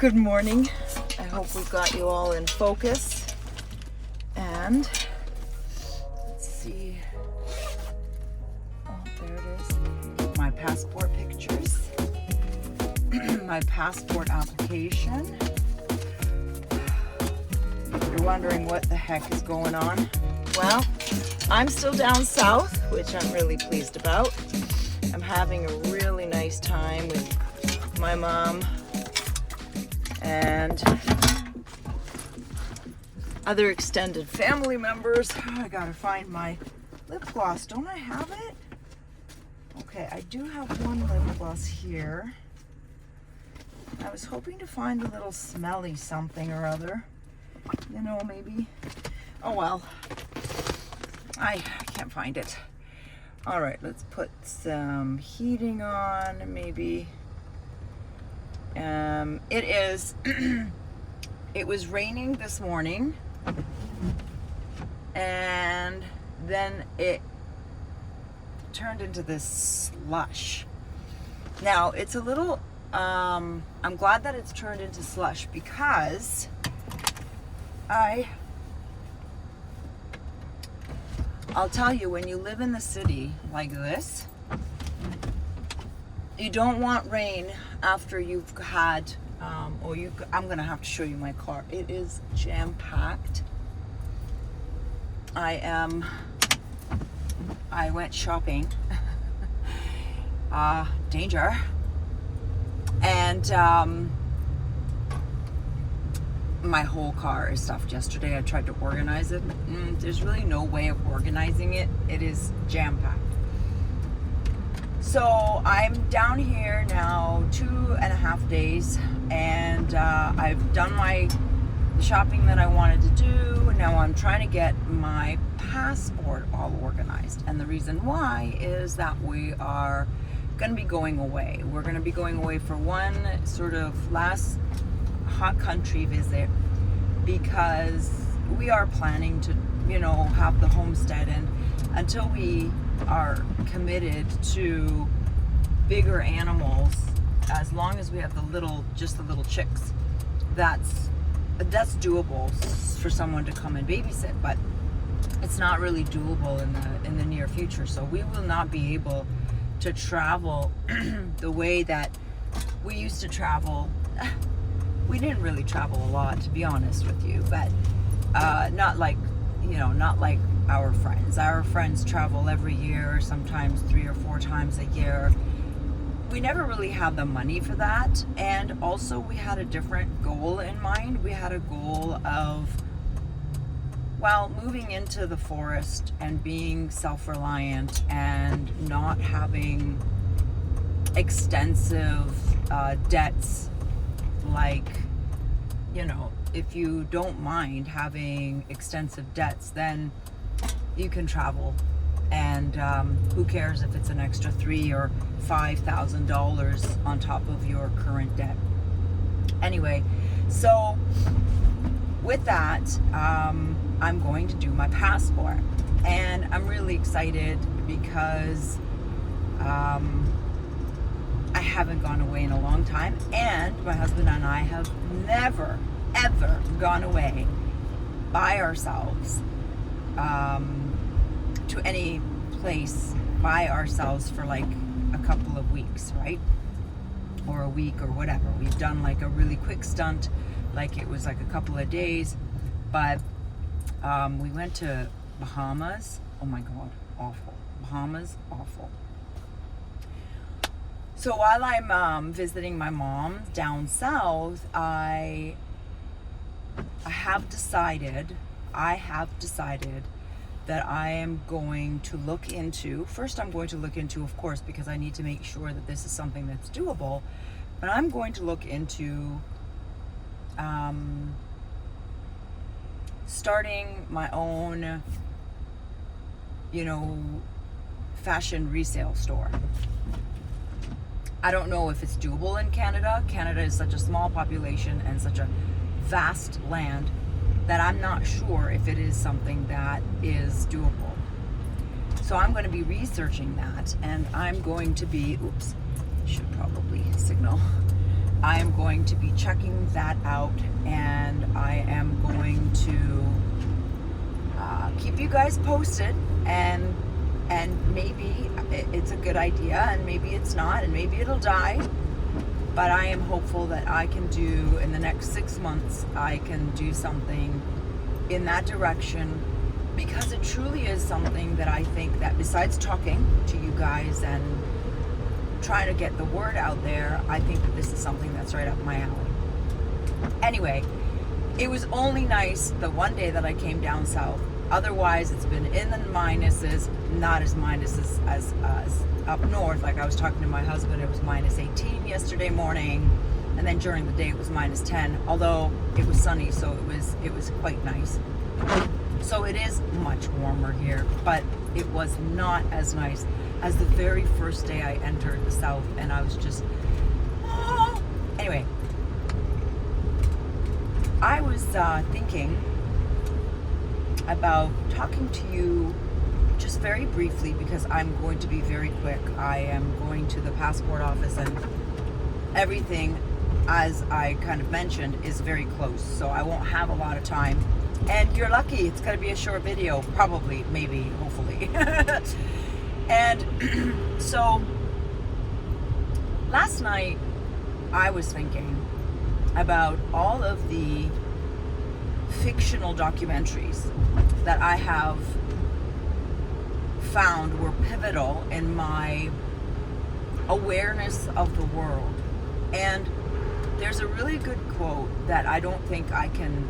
Good morning. I hope we've got you all in focus. And let's see. Oh, there it is. My passport pictures. My passport application. You're wondering what the heck is going on? Well, I'm still down south, which I'm really pleased about. I'm having a really nice time with my mom and other extended family members. I gotta find my lip gloss. Don't I have it? Okay, I do have one lip gloss here. I was hoping to find a little smelly something or other. You know, maybe. Oh well. I can't find it. All right, let's put some heating on, maybe. It was raining this morning, and then it turned into this slush. Now, it's a little, I'm glad that it's turned into slush because I'll tell you, when you live in the city like this, you don't want rain after you've had, I'm gonna have to show you my car. It is jam-packed. I went shopping, danger, and my whole car is stuffed. Yesterday I tried to organize it. There's really no way of organizing it. It is jam-packed. So I'm down here now 2.5 days, and I've done the shopping that I wanted to do. Now I'm trying to get my passport all organized, and the reason why is that we are going to be going away. We're going to be going away for one sort of last hot country visit, because we are planning to, have the homestead, and until we are committed to bigger animals, as long as we have just the little chicks, that's doable for someone to come and babysit, but it's not really doable in the near future. So we will not be able to travel the way that we used to travel. We didn't really travel a lot, to be honest with you, but not like our friends. Our friends travel every year, sometimes 3 or 4 times a year. We never really had the money for that, and also we had a different goal in mind. We had a goal of, moving into the forest and being self-reliant and not having extensive debts. Like, if you don't mind having extensive debts, then you can travel, and who cares if it's an extra $3,000 or $5,000 on top of your current debt. Anyway, so with that, I'm going to do my passport, and I'm really excited because I haven't gone away in a long time, and my husband and I have never, ever gone away by ourselves to any place by ourselves for like a couple of weeks, right? Or a week or whatever. We've done like a really quick stunt, like it was like a couple of days, but we went to Bahamas. Oh my God, awful. Bahamas, awful. So while I'm visiting my mom down south, I have decided that I am going to look into, first I'm going to look into, of course, because I need to make sure that this is something that's doable, but I'm going to look into starting my own, fashion resale store. I don't know if it's doable in Canada. Canada is such a small population and such a vast land that I'm not sure if it is something that is doable. So I'm going to be researching that, and I'm going to be, should probably signal. I am going to be checking that out, and I am going to keep you guys posted, and maybe it's a good idea, and maybe it's not, and maybe it'll die. But I am hopeful that I can do, in the next 6 months, I can do something in that direction, because it truly is something that I think that, besides talking to you guys and trying to get the word out there, I think that this is something that's right up my alley. Anyway, it was only nice the one day that I came down south. Otherwise, it's been in the minuses, not as minuses as up north. Like I was talking to my husband, it was minus 18 yesterday morning, and then during the day it was minus 10. Although it was sunny, so it was quite nice. So it is much warmer here, but it was not as nice as the very first day I entered the south, and I was just, oh. Anyway, I was thinking about talking to you just very briefly, because I'm going to be very quick. I am going to the passport office, and everything, as I kind of mentioned, is very close, so I won't have a lot of time. And you're lucky, it's going to be a short video, probably, maybe, hopefully. And so last night I was thinking about all of the fictional documentaries that I have found were pivotal in my awareness of the world. And there's a really good quote that I don't think I can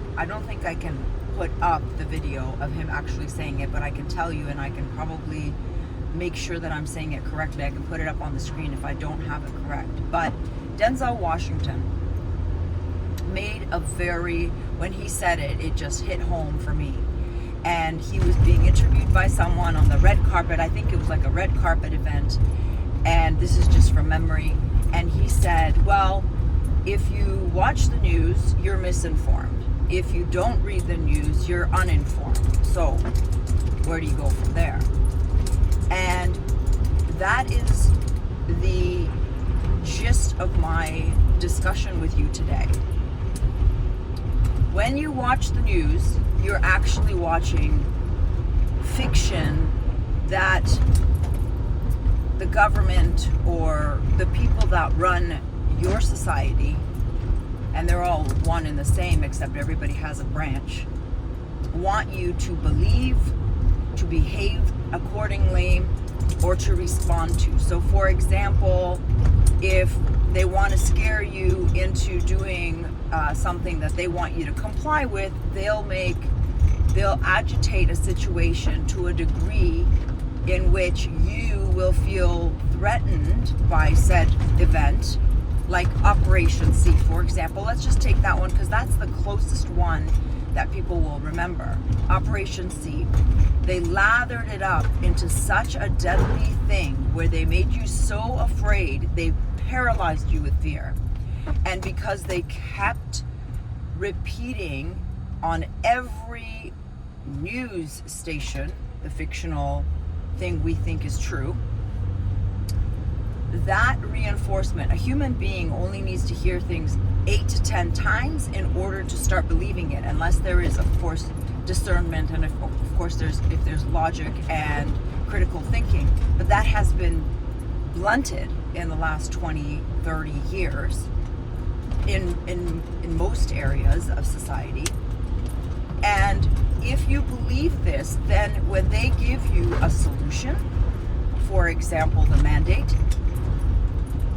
put up the video of him actually saying it, but I can tell you, and I can probably make sure that I'm saying it correctly. I can put it up on the screen if I don't have it correct. But Denzel Washington made when he said it, it just hit home for me. And he was being interviewed by someone on the red carpet. I think it was like a red carpet event. And this is just from memory. And he said, well, if you watch the news, you're misinformed. If you don't read the news, you're uninformed. So where do you go from there? And that is the gist of my discussion with you today. When you watch the news, you're actually watching fiction that the government or the people that run your society, and they're all one and the same except everybody has a branch, want you to believe, to behave accordingly, or to respond to. So for example, if they want to scare you into doing something that they want you to comply with, they'll agitate a situation to a degree in which you will feel threatened by said event, like Operation C, for example. Let's just take that one because that's the closest one that people will remember. Operation C. They lathered it up into such a deadly thing where they made you so afraid, they paralyzed you with fear. And because they kept repeating on every news station the fictional thing we think is true, that reinforcement, a human being only needs to hear things 8 to 10 times in order to start believing it, unless there is, of course, discernment, and of course if there's logic and critical thinking. But that has been blunted in the last 20, 30 years in most areas of society. And if you believe this, then when they give you a solution, for example, the mandate,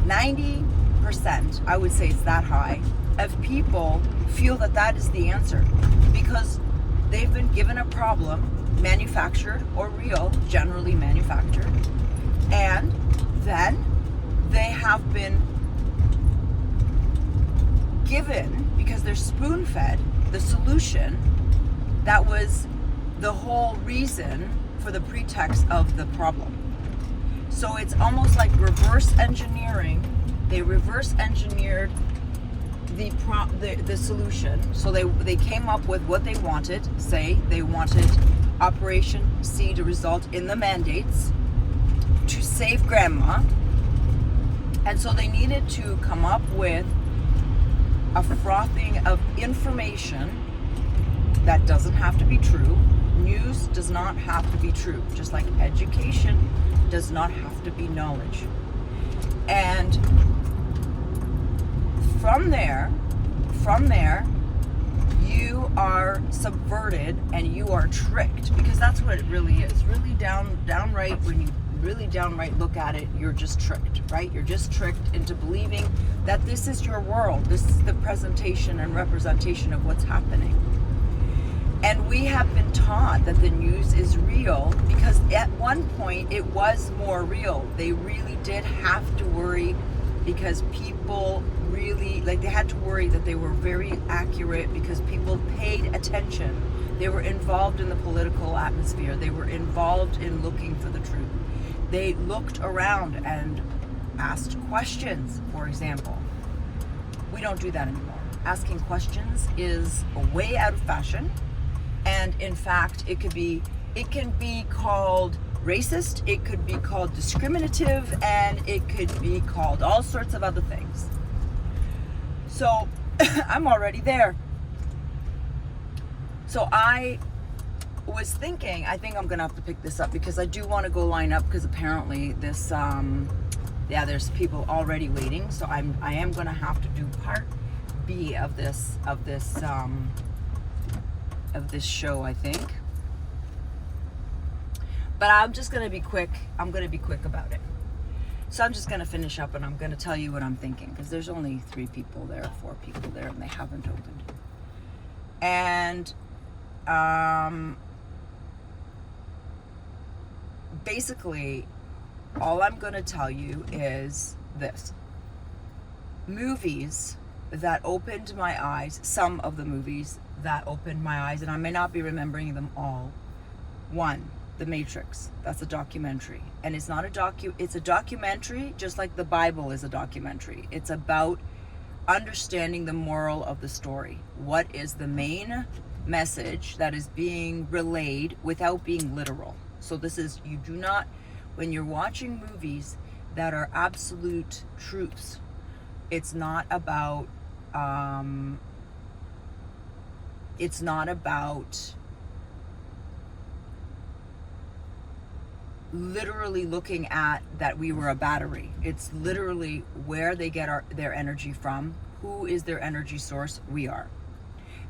90%, I would say it's that high, of people feel that that is the answer because they've been given a problem, manufactured or real, generally manufactured, and then they have been given, because they're spoon-fed, the solution that was the whole reason for the pretext of the problem. So it's almost like reverse engineering. They reverse engineered the solution. So they came up with what they wanted. Say they wanted Operation C to result in the mandates to save grandma. And so they needed to come up with a frothing of information that doesn't have to be true. News does not have to be true, just like education does not have to be knowledge. And from there, you are subverted and you are tricked, because that's what it really is. Really downright, when you really downright look at it, you're just tricked, right? You're just tricked into believing that this is your world. This is the presentation and representation of what's happening. And we have been taught that the news is real because at one point it was more real. They really did have to worry because people really, like, they had to worry that they were very accurate because people paid attention. They were involved in the political atmosphere. They were involved in looking for the truth. They looked around and asked questions, for example. We don't do that anymore. Asking questions is way out of fashion. And in fact, it can be called racist, it could be called discriminative, and it could be called all sorts of other things. So I'm already there. So I was thinking, I think I'm gonna have to pick this up because I do want to go line up, because apparently this, there's people already waiting. So I am gonna have to do part B of this show, I think. But I'm just going to be quick. I'm going to be quick about it. So I'm just going to finish up and I'm going to tell you what I'm thinking, because there's only 3 people there, 4 people there, and they haven't opened. And basically, all I'm going to tell you is this. Movies that opened my eyes, some of the movies that opened my eyes, and I may not be remembering them all. 1, The Matrix. That's a documentary. And it's not it's a documentary just like the Bible is a documentary. It's about understanding the moral of the story. What is the main message that is being relayed without being literal? So this is, you do not, when you're watching movies that are absolute truths, it's not about literally looking at that we were a battery. It's literally where they get their energy from. Who is their energy source? We are.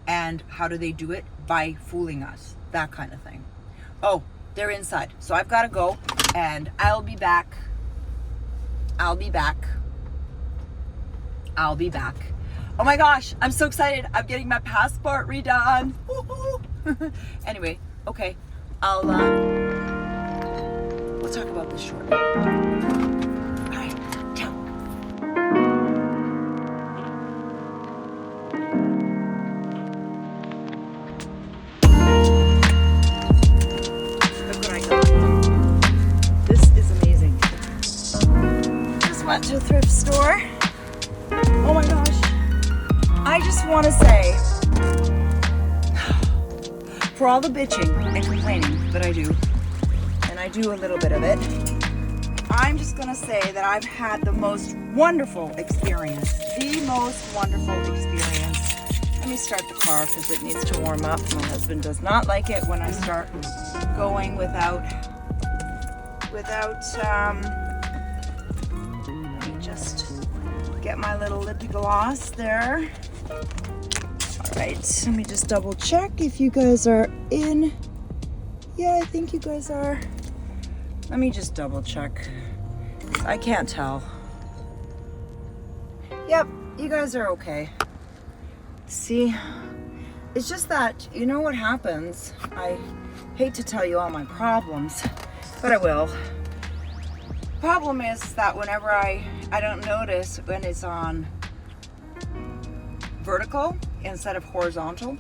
And how do they do it? By fooling us. That kind of thing. Oh, they're inside. So I've got to go, and I'll be back. Oh my gosh, I'm so excited. I'm getting my passport redone. Anyway, okay. We'll talk about this shortly. All right, ciao. Look what I got. This is amazing. Just went to a thrift store. Oh my gosh. I just want to say, for all the bitching and complaining that I do, and I do a little bit of it, I'm just going to say that I've had the most wonderful experience. The most wonderful experience. Let me start the car because it needs to warm up. My husband does not like it when I start going without let me just get my little lip gloss there. All right, let me just double check if you guys are in. Yeah, I think you guys are. Let me just double check. I can't tell. Yep, you guys are okay. See, it's just that, you know what happens? I hate to tell you all my problems, but I will. Problem is that whenever I don't notice when it's on vertical instead of horizontal.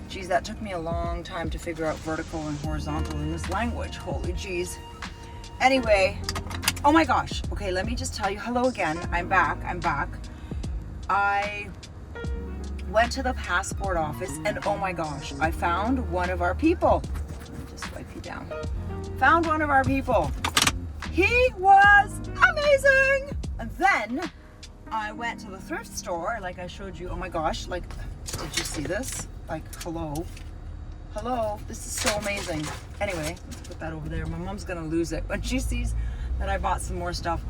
Geez, that took me a long time to figure out vertical and horizontal in this language. Holy jeez. Anyway, oh my gosh. Okay, let me just tell you, hello again. I'm back. I went to the passport office and oh my gosh, I found one of our people. Let me just wipe you down. Found one of our people. He was amazing. And then I went to the thrift store, like I showed you. Oh my gosh, like, did you see this? Like, hello, this is so amazing. Anyway, let's put that over there. My mom's gonna lose it when she sees that I bought some more stuff.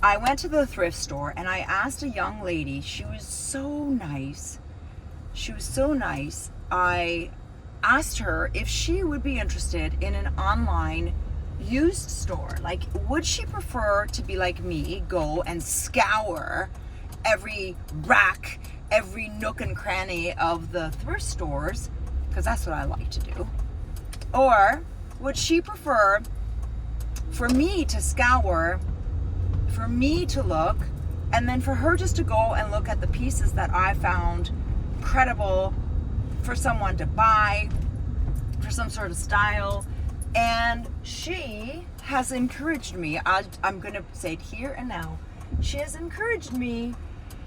I went to the thrift store and I asked a young lady. She was so nice. I asked her if she would be interested in an online used store. Like, would she prefer to be like me, go and scour every rack, every nook and cranny of the thrift stores, because that's what I like to do? Or would she prefer for me to scour, for me to look, and then for her just to go and look at the pieces that I found credible for someone to buy, for some sort of style? And she has encouraged me, I'm going to say it here and now, she has encouraged me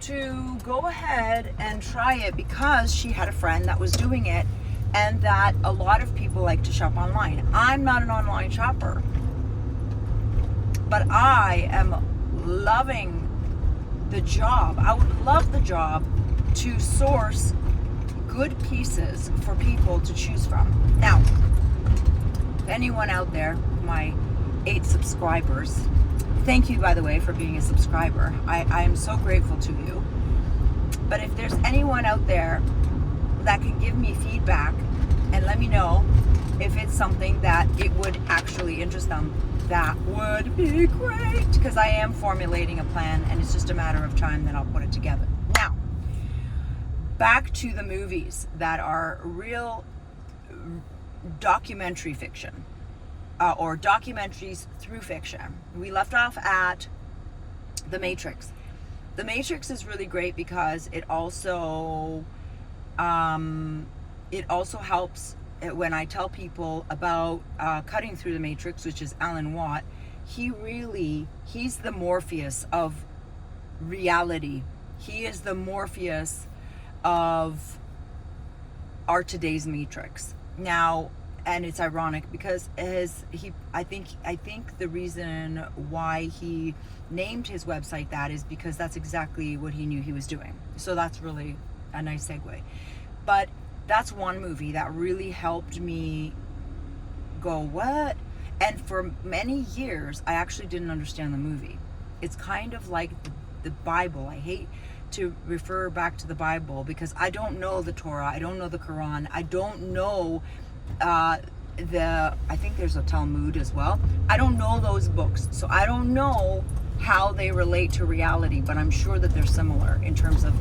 to go ahead and try it because she had a friend that was doing it, and that a lot of people like to shop online. I'm not an online shopper, but I am loving the job. I would love the job to source good pieces for people to choose from. Now, anyone out there, my 8 subscribers, thank you, by the way, for being a subscriber. I am so grateful to you. But if there's anyone out there that can give me feedback and let me know if it's something that it would actually interest them, that would be great, because I am formulating a plan and it's just a matter of time that I'll put it together. Now, back to the movies that are real documentary fiction, or documentaries through fiction. We left off at The Matrix. The Matrix is really great because it also helps when I tell people about Cutting Through the Matrix, which is Alan Watt. He's the Morpheus of reality. He is the Morpheus of our today's Matrix. Now, and it's ironic because I think the reason why he named his website that is because that's exactly what he knew he was doing. So that's really a nice segue. But that's one movie that really helped me go, what? And for many years, I actually didn't understand the movie. It's kind of like the Bible. I hate to refer back to the Bible because I don't know the Torah, I don't know the Quran, I don't know I think there's a Talmud as well. I don't know those books, so I don't know how they relate to reality, but I'm sure that they're similar in terms of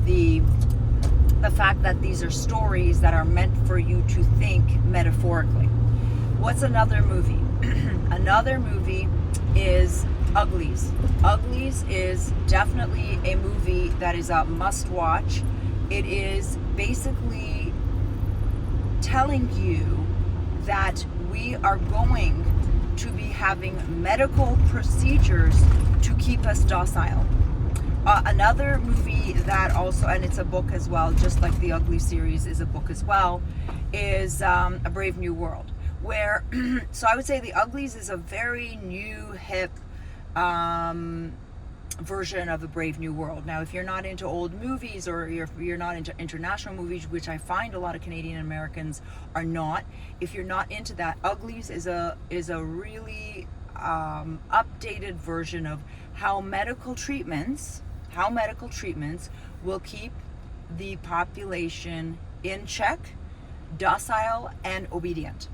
the fact that these are stories that are meant for you to think metaphorically. What's another movie? Another movie is Uglies. Uglies is definitely a movie that is a must watch. It is basically telling you that we are going to be having medical procedures to keep us docile. Another movie that also, and it's a book as well, just like the Ugly series is a book as well, is A Brave New World. Where, so I would say The Uglies is a very new, hip version of A Brave New World. Now, if you're not into old movies or you're not into international movies, which I find a lot of Canadian Americans are not, if you're not into that, Uglies is a really updated version of how medical treatments will keep the population in check, docile, and obedient,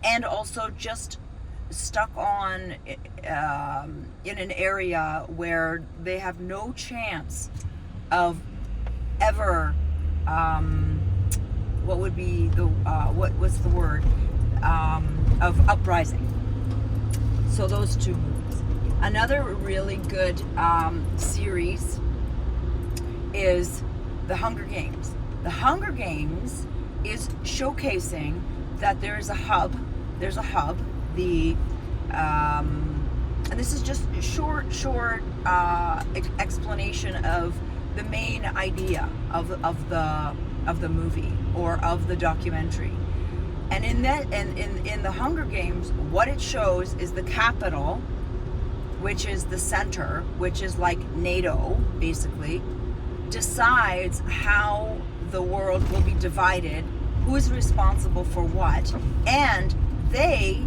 and also just stuck on in an area where they have no chance of ever what would be the what's the word of uprising. So those two movies. Another really good series is The Hunger Games. The Hunger Games is showcasing that there's a hub, the and this is just a short explanation of the main idea of the movie or of the documentary. And in The Hunger Games, what it shows is the capital which is the center, which is like NATO, basically, decides how the world will be divided, who is responsible for what, and they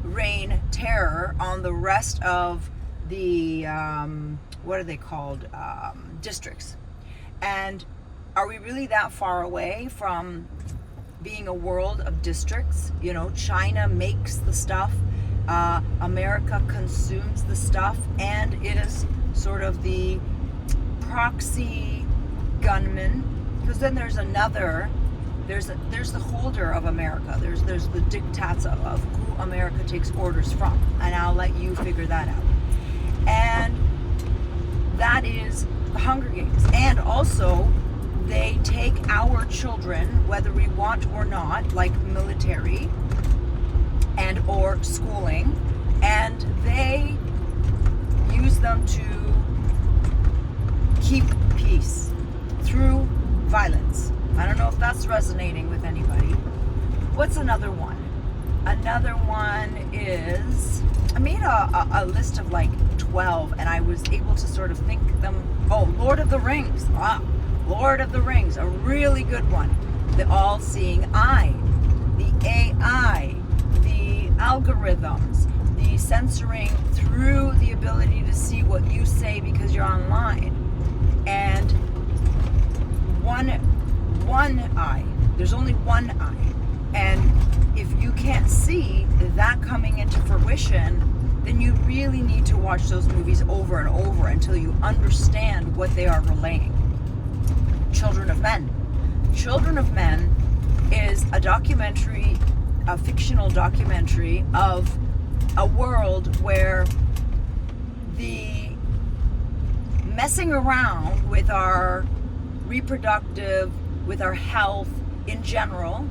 rain terror on the rest of the what are they called, districts. And are we really that far away from being a world of districts? You know, China makes the stuff, America consumes the stuff, and it is sort of the proxy gunman. Because then there's another, there's the holder of America. There's the diktats of who America takes orders from, and I'll let you figure that out. And that is the Hunger Games. And also, they take our children, whether we want or not, like military and or schooling, and they use them to keep peace through violence. I don't know if that's resonating with anybody. What's another one? Another one is, I made a list of like 12, and I was able to sort of think them. Oh, Lord of the Rings. Lord of the Rings, a really good one. The all-seeing eye, the AI, the algorithms, the censoring through the ability to see what you say because you're online. And one eye. There's only one eye. And if you can't see that coming into fruition, then you really need to watch those movies over and over until you understand what they are relaying. Children of Men. Children of Men is a documentary, a fictional documentary of a world where the messing around with our reproductive, with our health in general,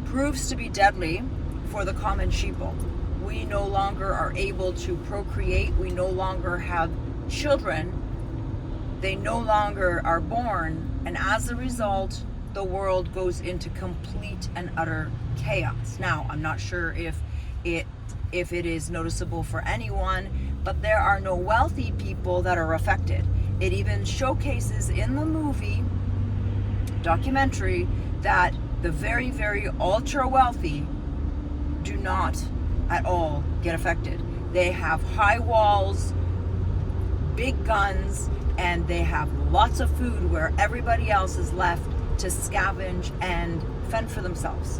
proves to be deadly for the common sheeple. We no longer are able to procreate. We no longer have children. They no longer are born. And as a result, the world goes into complete and utter chaos. Now, I'm not sure if it is noticeable for anyone, but there are no wealthy people that are affected. It even showcases in the movie documentary that the very, very ultra wealthy do not at all get affected. They have high walls, big guns, and they have lots of food where everybody else is left to scavenge and fend for themselves.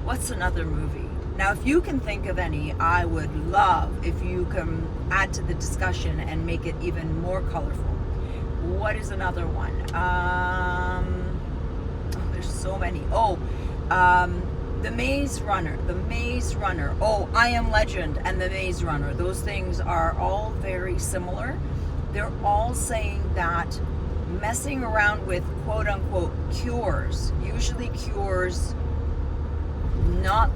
What's another movie? Now, if you can think of any, I would love if you can add to the discussion and make it even more colorful. What is another one? There's so many. The Maze Runner. The Maze Runner. I Am Legend and The Maze Runner. Those things are all very similar. They're all saying that messing around with quote unquote cures, usually cures not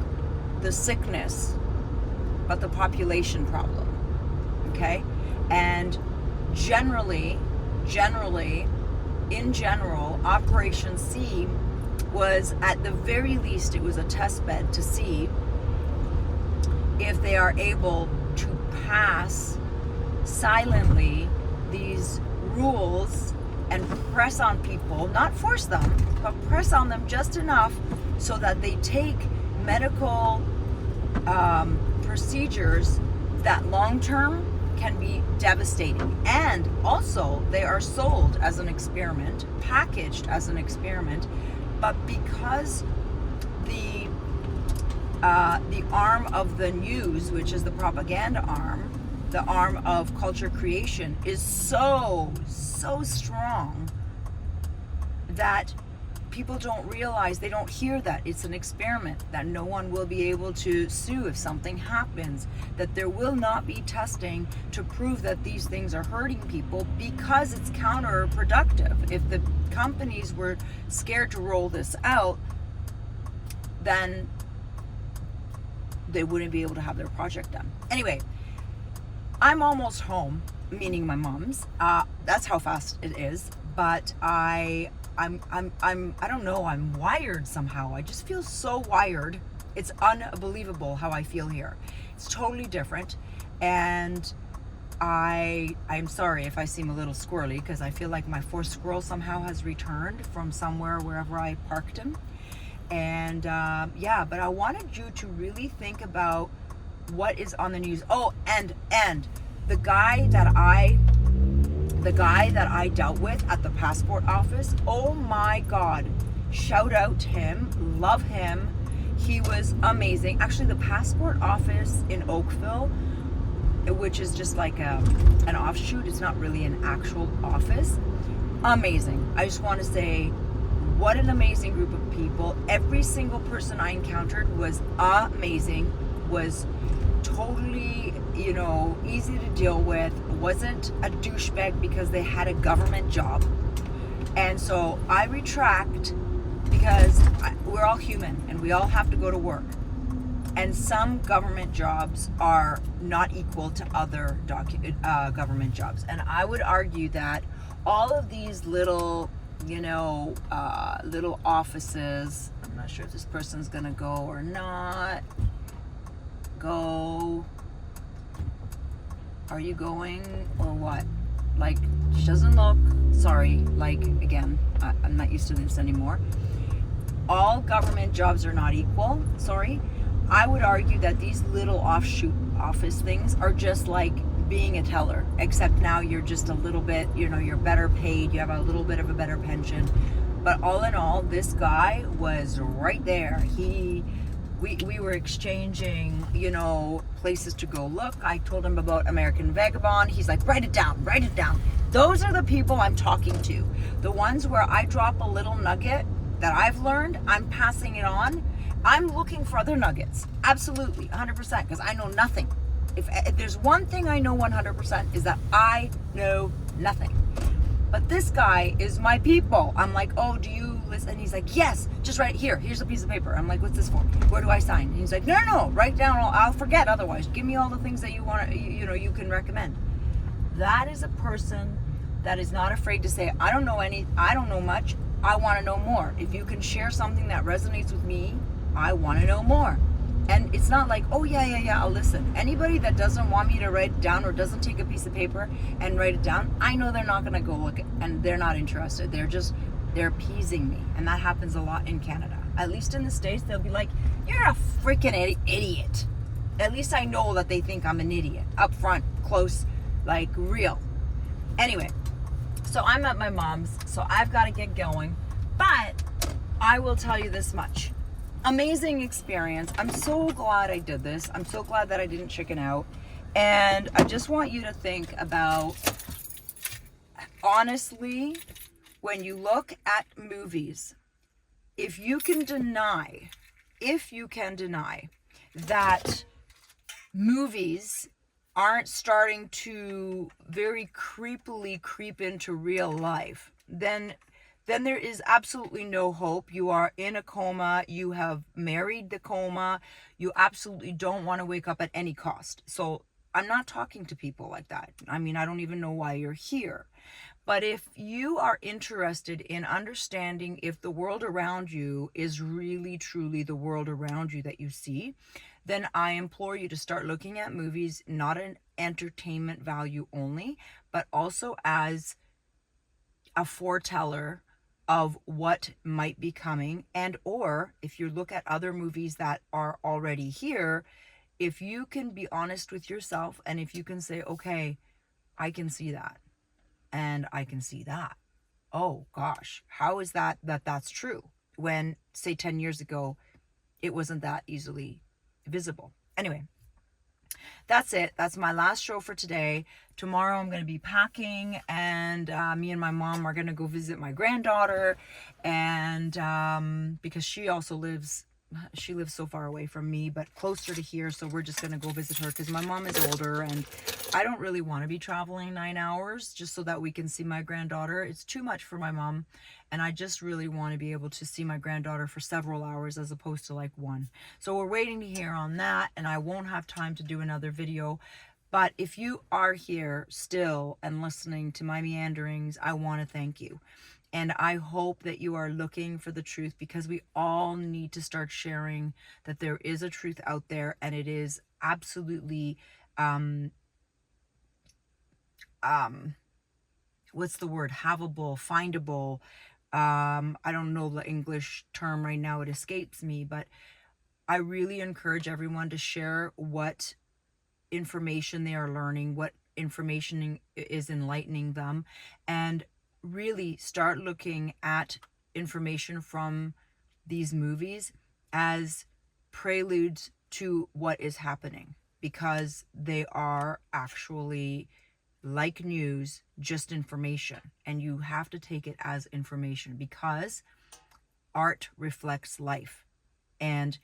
the sickness, but the population problem. Okay? And generally, in general, Operation C was, at the very least, it was a test bed to see if they are able to pass silently these rules and press on people, not force them, but press on them just enough so that they take medical procedures that long term can be devastating. And also, they are sold as an experiment, packaged as an experiment, but because the arm of the news, which is the propaganda arm, the arm of culture creation, is so strong that people don't realize, they don't hear that it's an experiment, that no one will be able to sue if something happens, that there will not be testing to prove that these things are hurting people, because it's counterproductive. If the companies were scared to roll this out, then they wouldn't be able to have their project done. Anyway, I'm almost home, meaning my mom's. That's how fast it is. But I don't know, I'm wired somehow. I just feel so wired. It's unbelievable how I feel here. It's totally different. And I'm sorry if I seem a little squirrely, because I feel like my fourth squirrel somehow has returned from somewhere, wherever I parked him. And yeah, but I wanted you to really think about what is on the news. Oh, and the guy that I dealt with at the passport office, oh my God, shout out to him, love him. He was amazing. Actually, the passport office in Oakville, which is just like an offshoot, it's not really an actual office, amazing. I just want to say, what an amazing group of people. Every single person I encountered was amazing, was totally, easy to deal with, wasn't a douchebag because they had a government job. And so I retract, because we're all human and we all have to go to work. And some government jobs are not equal to other government jobs. And I would argue that all of these little, little offices, I'm not sure if this person's gonna go or not. Go. Are you going or what? Like, she doesn't look. Sorry, like, again, I'm not used to this anymore. All government jobs are not equal. Sorry. I would argue that these little offshoot office things are just like being a teller, except now you're just a little bit, you're better paid, you have a little bit of a better pension. But all in all, this guy was right there. We were exchanging, places to go look. I told him about American Vagabond. He's like, write it down. Those are the people I'm talking to. The ones where I drop a little nugget that I've learned, I'm passing it on. I'm looking for other nuggets. Absolutely, 100%, because I know nothing. If there's one thing I know 100% is that I know nothing. But this guy is my people. I'm like, oh, do you listen? And he's like, yes, just right here. Here's a piece of paper. I'm like, what's this for? Where do I sign? And he's like, no, write down. I'll forget otherwise. Give me all the things that you want to, you can recommend. That is a person that is not afraid to say, I don't know much. I want to know more. If you can share something that resonates with me, I want to know more. And it's not like, oh yeah, I'll listen. Anybody that doesn't want me to write it down or doesn't take a piece of paper and write it down, I know they're not going to go look and they're not interested. They're appeasing me. And that happens a lot in Canada. At least in the States, they'll be like, you're a freaking idiot. At least I know that they think I'm an idiot. Up front, close, like real. Anyway, so I'm at my mom's, so I've got to get going. But I will tell you this much. Amazing experience. I'm so glad I did this. I'm so glad that I didn't chicken out. And I just want you to think about, honestly, when you look at movies, if you can deny that movies aren't starting to very creepily creep into real life, then there is absolutely no hope. You are in a coma. You have married the coma. You absolutely don't want to wake up at any cost. So I'm not talking to people like that. I mean, I don't even know why you're here. But if you are interested in understanding if the world around you is really, truly the world around you that you see, then I implore you to start looking at movies, not an entertainment value only, but also as a foreteller of what might be coming. And or if you look at other movies that are already here, if you can be honest with yourself and if you can say, okay, I can see that and I can see that. Oh gosh, how is that's true when, say, 10 years ago it wasn't that easily visible? Anyway, that's it. That's my last show for today. Tomorrow I'm going to be packing, and me and my mom are going to go visit my granddaughter, and because she lives so far away from me, but closer to here, so we're just going to go visit her because my mom is older, and I don't really want to be traveling 9 hours just so that we can see my granddaughter. It's too much for my mom, and I just really want to be able to see my granddaughter for several hours as opposed to like one. So we're waiting to hear on that, and I won't have time to do another video. But if you are here still and listening to my meanderings, I want to thank you. And I hope that you are looking for the truth, because we all need to start sharing that there is a truth out there, and it is absolutely, what's the word? Havable, findable. I don't know the English term right now. It escapes me, but I really encourage everyone to share what information they are learning, what information is enlightening them, and really start looking at information from these movies as preludes to what is happening, because they are actually, like news, just information, and you have to take it as information, because art reflects life. And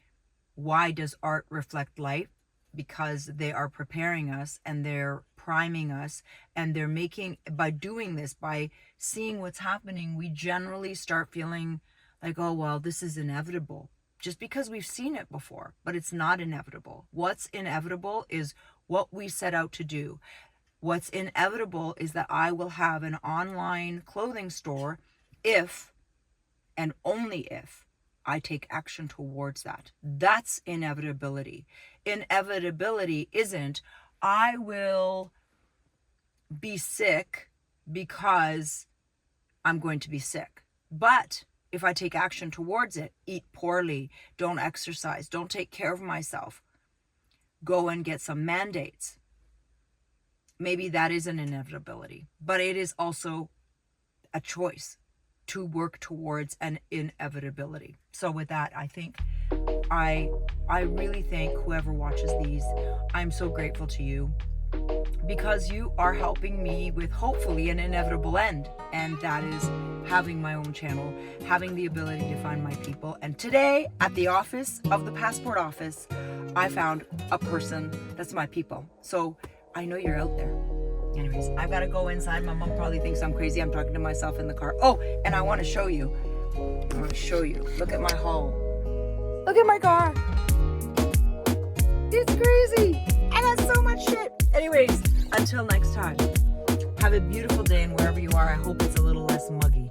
why does art reflect life? Because they are preparing us, and they're priming us, and they're making, by doing this, by seeing what's happening, we generally start feeling like, oh, well, this is inevitable, just because we've seen it before. But it's not inevitable. What's inevitable is what we set out to do. What's inevitable is that I will have an online clothing store if, and only if, I take action towards that. That's inevitability. Inevitability isn't, I will be sick because I'm going to be sick. But if I take action towards it, eat poorly, don't exercise, don't take care of myself, go and get some mandates, maybe that is an inevitability. But it is also a choice to work towards an inevitability. So with that, I think I really thank whoever watches these. I'm so grateful to you, because you are helping me with hopefully an inevitable end, and that is having my own channel, having the ability to find my people. And today at the office of the passport office, I found a person that's my people. So I know you're out there. Anyways, I've got to go inside. My mom probably thinks I'm crazy. I'm talking to myself in the car. Oh, and I want to show you. Look at my haul. Look at my car. It's crazy. I got so much shit. Anyways, until next time, have a beautiful day, and wherever you are, I hope it's a little less muggy.